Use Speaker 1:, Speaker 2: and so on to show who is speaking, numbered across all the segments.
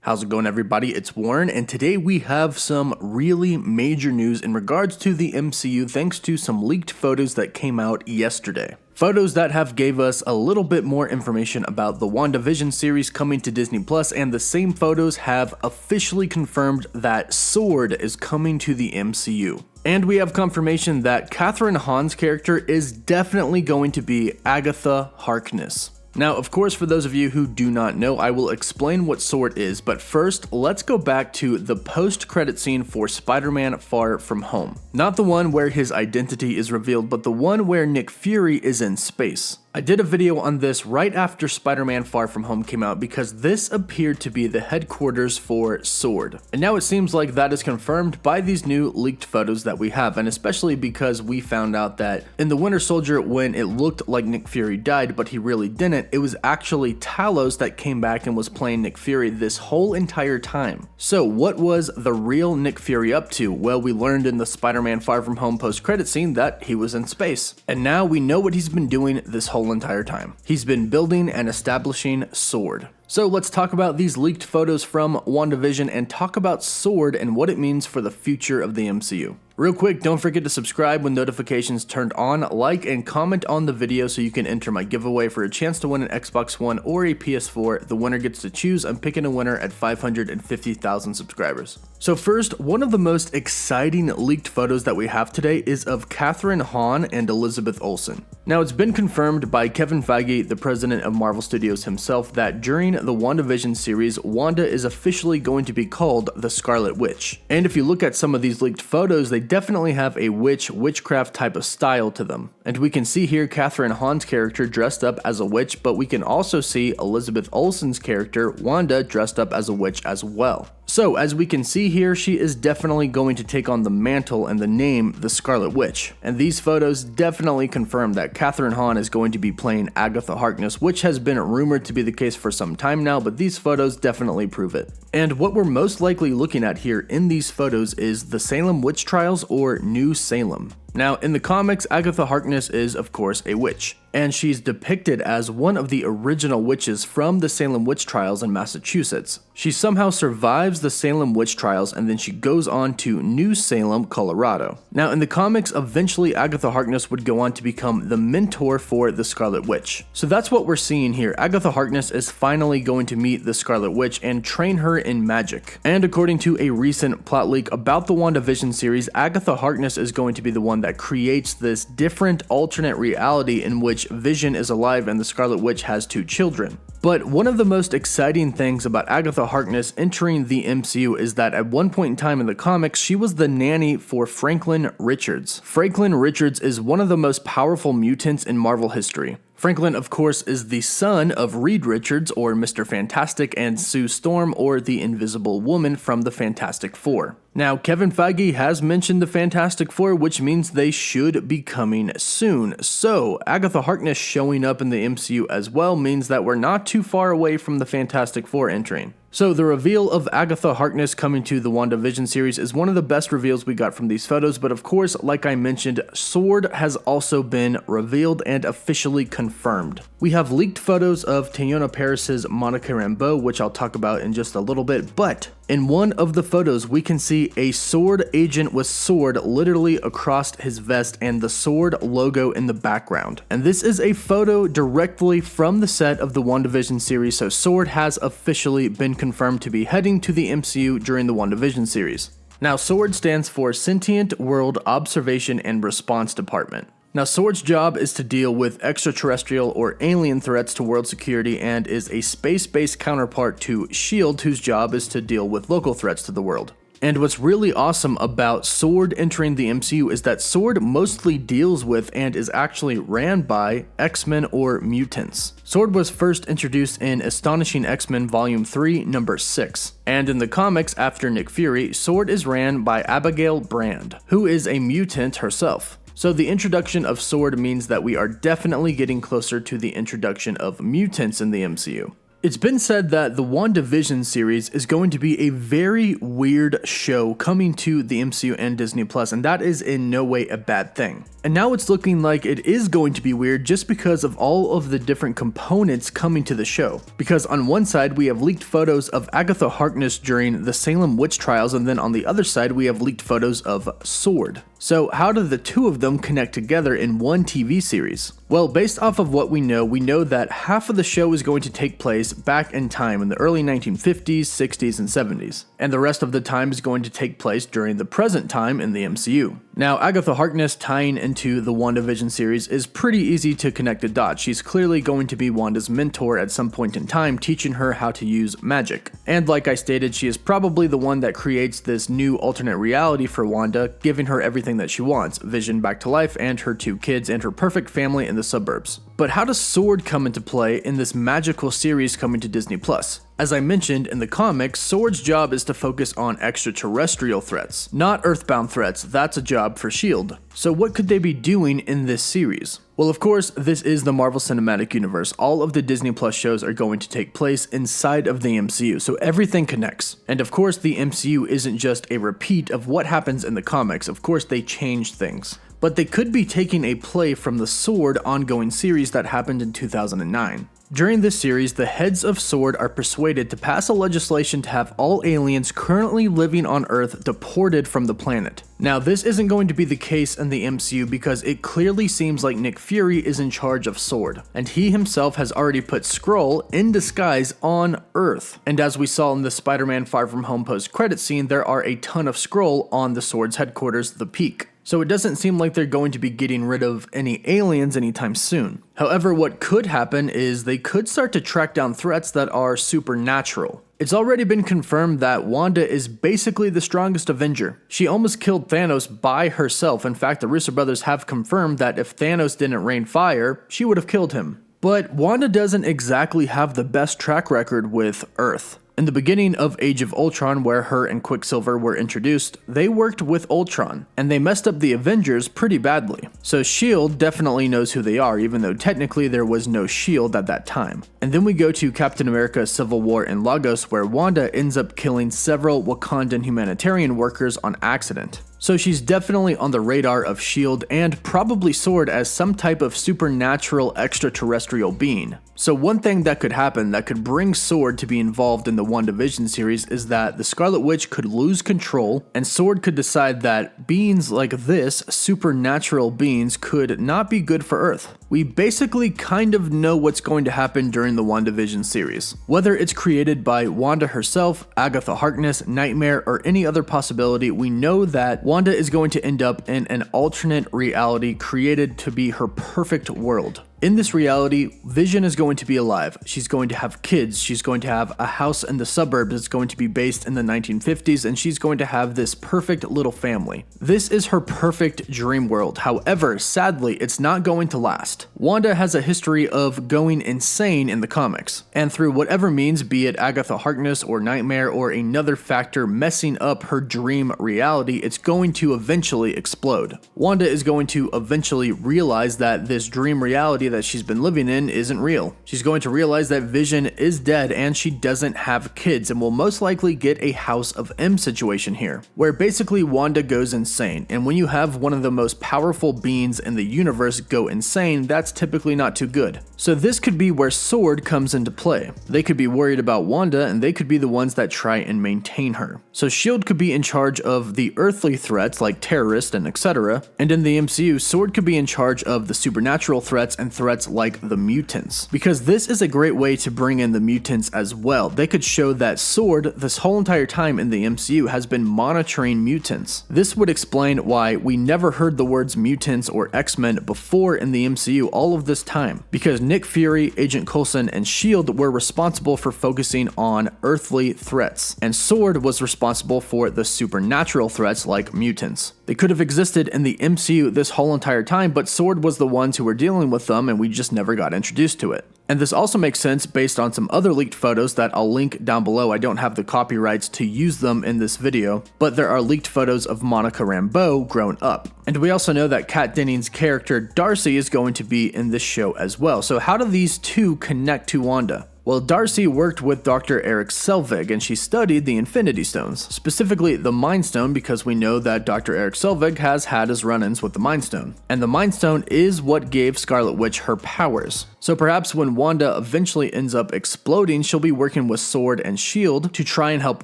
Speaker 1: How's it going, everybody? It's Warren, and today we have some really major news in regards to the MCU thanks to some leaked photos that came out yesterday. Photos that have gave us a little bit more information about the Wanda Vision series coming to Disney+, and the same photos have officially confirmed that S.W.O.R.D is coming to the MCU. And we have confirmation that Kathryn Hahn's character is definitely going to be Agatha Harkness. Now, of course, for those of you who do not know, I will explain what S.W.O.R.D is, but first, let's go back to the post-credit scene for Spider-Man Far From Home. Not the one where his identity is revealed, but the one where Nick Fury is in space. I did a video on this right after Spider-Man Far From Home came out because this appeared to be the headquarters for S.W.O.R.D. And now it seems like that is confirmed by these new leaked photos that we have, and especially because we found out that in the Winter Soldier, when it looked like Nick Fury died but he really didn't, it was actually Talos that came back and was playing Nick Fury this whole entire time. So what was the real Nick Fury up to? Well, we learned in the Spider-Man Far From Home post-credit scene that he was in space. And now we know what he's been doing this whole entire time. He's been building and establishing S.W.O.R.D. So let's talk about these leaked photos from Wanda Vision and talk about S.W.O.R.D and what it means for the future of the MCU. Real quick, don't forget to subscribe with notifications turned on, like and comment on the video so you can enter my giveaway for a chance to win an Xbox One or a PS4. The winner gets to choose. I'm picking a winner at 550,000 subscribers. So first, one of the most exciting leaked photos that we have today is of Kathryn Hahn and Elizabeth Olsen. Now, it's been confirmed by Kevin Feige, the president of Marvel Studios himself, that during the WandaVision series, Wanda is officially going to be called the Scarlet Witch. And if you look at some of these leaked photos, they definitely have a witchcraft type of style to them. And we can see here Kathryn Hahn's character dressed up as a witch, but we can also see Elizabeth Olsen's character, Wanda, dressed up as a witch as well. So, as we can see here, she is definitely going to take on the mantle and the name, the Scarlet Witch. And these photos definitely confirm that Kathryn Hahn is going to be playing Agatha Harkness, which has been rumored to be the case for some time now, but these photos definitely prove it. And what we're most likely looking at here in these photos is the Salem Witch Trials, or New Salem. Now, in the comics, Agatha Harkness is, of course, a witch, and she's depicted as one of the original witches from the Salem Witch Trials in Massachusetts. She somehow survives the Salem Witch Trials, and then she goes on to New Salem, Colorado. Now, in the comics, eventually Agatha Harkness would go on to become the mentor for the Scarlet Witch. So that's what we're seeing here. Agatha Harkness is finally going to meet the Scarlet Witch and train her in magic. And according to a recent plot leak about the WandaVision series, Agatha Harkness is going to be the one that creates this different alternate reality in which Vision is alive and the Scarlet Witch has two children. But one of the most exciting things about Agatha Harkness entering the MCU is that at one point in time in the comics, she was the nanny for Franklin Richards. Franklin Richards is one of the most powerful mutants in Marvel history. Franklin, of course, is the son of Reed Richards, or Mr. Fantastic, and Sue Storm, or the Invisible Woman from the Fantastic Four. Now, Kevin Feige has mentioned the Fantastic Four, which means they should be coming soon. So, Agatha Harkness showing up in the MCU as well means that we're not too far away from the Fantastic Four entering. So the reveal of Agatha Harkness coming to the WandaVision series is one of the best reveals we got from these photos, but of course, like I mentioned, S.W.O.R.D has also been revealed and officially confirmed. We have leaked photos of Teyonah Parris's Monica Rambeau, which I'll talk about in just a little bit, but in one of the photos, we can see a S.W.O.R.D agent with S.W.O.R.D literally across his vest and the S.W.O.R.D logo in the background. And this is a photo directly from the set of the WandaVision series, so S.W.O.R.D has officially been confirmed to be heading to the MCU during the WandaVision series. Now, S.W.O.R.D stands for Sentient World Observation and Response Department. Now, S.W.O.R.D's job is to deal with extraterrestrial or alien threats to world security and is a space-based counterpart to S.H.I.E.L.D., whose job is to deal with local threats to the world. And what's really awesome about S.W.O.R.D entering the MCU is that S.W.O.R.D mostly deals with and is actually ran by X-Men or mutants. S.W.O.R.D was first introduced in Astonishing X-Men Volume 3, number 6. And in the comics, after Nick Fury, S.W.O.R.D is ran by Abigail Brand, who is a mutant herself. So the introduction of S.W.O.R.D means that we are definitely getting closer to the introduction of mutants in the MCU. It's been said that the Wanda Vision series is going to be a very weird show coming to the MCU and Disney Plus, and that is in no way a bad thing. And now it's looking like it is going to be weird just because of all of the different components coming to the show. Because on one side we have leaked photos of Agatha Harkness during the Salem Witch Trials, and then on the other side we have leaked photos of S.W.O.R.D. So how do the two of them connect together in one TV series? Well, based off of what we know that half of the show is going to take place back in time in the early 1950s, 60s, and 70s, and the rest of the time is going to take place during the present time in the MCU. Now, Agatha Harkness tying into the Wanda Vision series is pretty easy to connect the dots. She's clearly going to be Wanda's mentor at some point in time, teaching her how to use magic. And like I stated, she is probably the one that creates this new alternate reality for Wanda, giving her everything that she wants, Vision back to life and her 2 kids and her perfect family in the suburbs. But how does S.W.O.R.D come into play in this magical series coming to Disney Plus? As I mentioned in the comics, S.W.O.R.D's job is to focus on extraterrestrial threats, not earthbound threats. That's a job for S.H.I.E.L.D. So what could they be doing in this series? Well, of course, this is the Marvel Cinematic Universe. All of the Disney Plus shows are going to take place inside of the MCU, so everything connects. And of course, the MCU isn't just a repeat of what happens in the comics. Of course, they changed things. But they could be taking a play from the S.W.O.R.D ongoing series that happened in 2009. During this series, the heads of S.W.O.R.D are persuaded to pass a legislation to have all aliens currently living on Earth deported from the planet. Now, this isn't going to be the case in the MCU because it clearly seems like Nick Fury is in charge of S.W.O.R.D, and he himself has already put Skrull in disguise on Earth. And as we saw in the Spider-Man Far From Home post-credit scene, there are a ton of Skrull on the S.W.O.R.D's headquarters, the Peak. So it doesn't seem like they're going to be getting rid of any aliens anytime soon. However, what could happen is they could start to track down threats that are supernatural. It's already been confirmed that Wanda is basically the strongest Avenger. She almost killed Thanos by herself. In fact, the Russo brothers have confirmed that if Thanos didn't rain fire, she would have killed him. But Wanda doesn't exactly have the best track record with Earth. In the beginning of Age of Ultron, where her and Quicksilver were introduced, they worked with Ultron, and they messed up the Avengers pretty badly. So S.H.I.E.L.D. definitely knows who they are, even though technically there was no S.H.I.E.L.D. at that time. And then we go to Captain America Civil War in Lagos, where Wanda ends up killing several Wakandan humanitarian workers on accident. So she's definitely on the radar of S.H.I.E.L.D. and probably S.W.O.R.D as some type of supernatural extraterrestrial being. So one thing that could happen that could bring S.W.O.R.D to be involved in the Wanda Vision series is that the Scarlet Witch could lose control, and S.W.O.R.D could decide that beings like this, supernatural beings, could not be good for Earth. We basically kind of know what's going to happen during the Wanda Vision series. Whether it's created by Wanda herself, Agatha Harkness, Nightmare, or any other possibility, we know that Wanda is going to end up in an alternate reality created to be her perfect world. In this reality, Vision is going to be alive. She's going to have kids. She's going to have a house in the suburbs that's going to be based in the 1950s, and she's going to have this perfect little family. This is her perfect dream world. However, sadly, it's not going to last. Wanda has a history of going insane in the comics, and through whatever means, be it Agatha Harkness or Nightmare or another factor messing up her dream reality, it's going to eventually explode. Wanda is going to eventually realize that this dream reality that she's been living in isn't real. She's going to realize that Vision is dead and she doesn't have kids, and will most likely get a House of M situation here, where basically Wanda goes insane. And when you have one of the most powerful beings in the universe go insane, that's typically not too good. So this could be where S.W.O.R.D comes into play. They could be worried about Wanda, and they could be the ones that try and maintain her. So S.H.I.E.L.D could be in charge of the earthly threats like terrorists and etc. And in the MCU, S.W.O.R.D could be in charge of the supernatural threats and threats like the mutants. Because this is a great way to bring in the mutants as well. They could show that S.W.O.R.D this whole entire time in the MCU has been monitoring mutants. This would explain why we never heard the words mutants or X-Men before in the MCU all of this time. Because Nick Fury, Agent Coulson, and S.H.I.E.L.D were responsible for focusing on earthly threats, and S.W.O.R.D was responsible for the supernatural threats like mutants. They could have existed in the MCU this whole entire time, but S.W.O.R.D was the ones who were dealing with them, and we just never got introduced to it. And this also makes sense based on some other leaked photos that I'll link down below. I don't have the copyrights to use them in this video, but there are leaked photos of Monica Rambeau grown up. And we also know that Kat Dennings' character Darcy is going to be in this show as well. So how do these two connect to Wanda? Well, Darcy worked with Dr. Eric Selvig and she studied the Infinity Stones, specifically the Mind Stone, because we know that Dr. Eric Selvig has had his run-ins with the Mind Stone. And the Mind Stone is what gave Scarlet Witch her powers. So perhaps when Wanda eventually ends up exploding, she'll be working with S.W.O.R.D and S.H.I.E.L.D. to try and help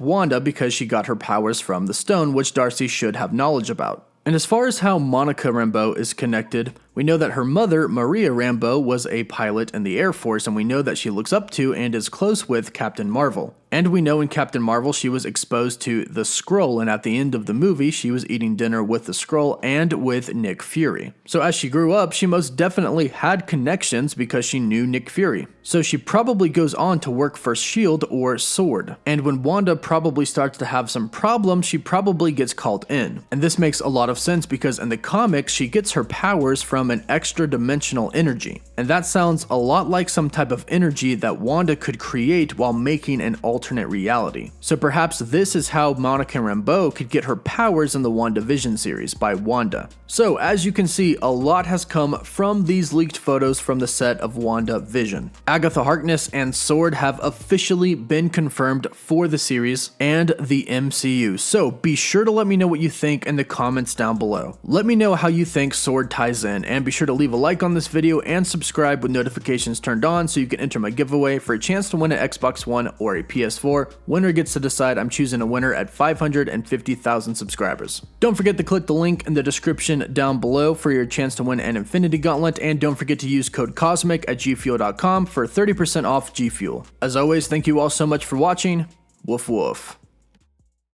Speaker 1: Wanda because she got her powers from the stone, which Darcy should have knowledge about. And as far as how Monica Rambeau is connected, we know that her mother, Maria Rambeau, was a pilot in the Air Force, and we know that she looks up to and is close with Captain Marvel. And we know in Captain Marvel she was exposed to the Skrull, and at the end of the movie she was eating dinner with the Skrull and with Nick Fury. So as she grew up, she most definitely had connections because she knew Nick Fury. So she probably goes on to work for S.H.I.E.L.D. or S.W.O.R.D. And when Wanda probably starts to have some problems, she probably gets called in. And this makes a lot of sense because in the comics she gets her powers from an extra dimensional energy. And that sounds a lot like some type of energy that Wanda could create while making an alternate reality. So perhaps this is how Monica Rambeau could get her powers in the Wanda Vision series by Wanda. So as you can see, a lot has come from these leaked photos from the set of Wanda Vision. Agatha Harkness and S.W.O.R.D have officially been confirmed for the series and the MCU. So be sure to let me know what you think in the comments down below. Let me know how you think S.W.O.R.D ties in, and be sure to leave a like on this video and subscribe with notifications turned on so you can enter my giveaway for a chance to win an Xbox One or a PS4. Winner gets to decide. I'm choosing a winner at 550,000 subscribers. Don't forget to click the link in the description down below for your chance to win an Infinity Gauntlet, and don't forget to use code COSMIC at gfuel.com for 30% off G Fuel. As always, thank you all so much for watching. Woof woof.